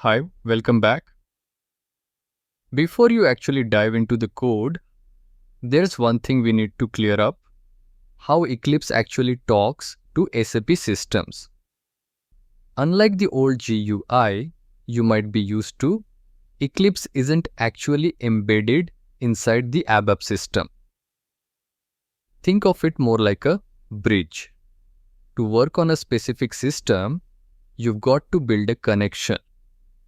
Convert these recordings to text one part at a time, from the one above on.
Hi, welcome back. Before you actually dive into the code, there's one thing we need to clear up: how Eclipse actually talks to SAP systems. Unlike the old GUI you might be used to, Eclipse isn't actually embedded inside the ABAP system. Think of it more like a bridge. To work on a specific system, you've got to build a connection.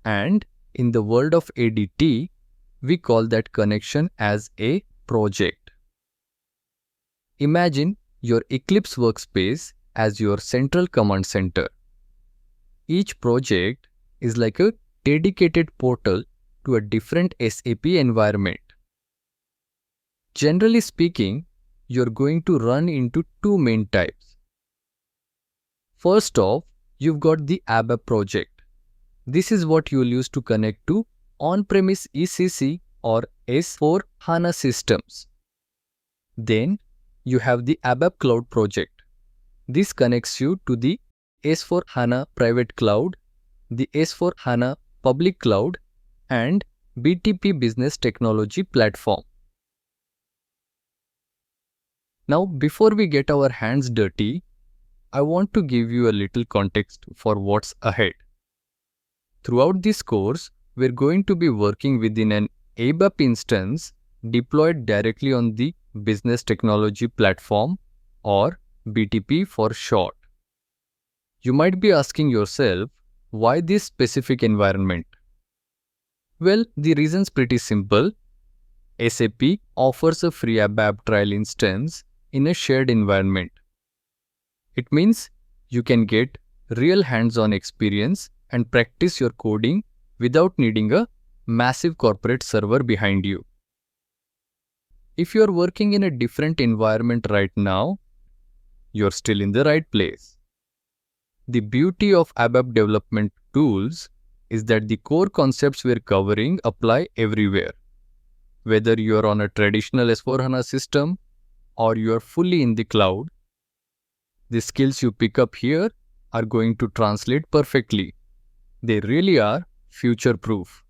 And in the world of ADT, we call that connection as a project. Imagine your Eclipse workspace as your central command center. Each project is like a dedicated portal to a different SAP environment. Generally speaking, you're going to run into two main types. First off, you've got the ABAP project. This is what you'll use to connect to on-premise ECC or S4 HANA systems. Then you have the ABAP Cloud project. This connects you to the S4 HANA private cloud, the S4 HANA public cloud, and BTP Business Technology platform. Now, before we get our hands dirty, I want to give you a little context for what's ahead. Throughout this course, we're going to be working within an ABAP instance deployed directly on the Business Technology Platform, or BTP for short. You might be asking yourself, why this specific environment? Well, the reason's pretty simple. SAP offers a free ABAP trial instance in a shared environment. It means you can get real hands-on experience and practice your coding without needing a massive corporate server behind you. If you're working in a different environment right now, you're still in the right place. The beauty of ABAP development tools is that the core concepts we're covering apply everywhere. Whether you're on a traditional S4HANA system or you're fully in the cloud, the skills you pick up here are going to translate perfectly. They really are future-proof.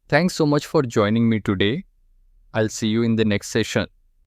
Thanks so much for joining me today. I'll see you in the next session.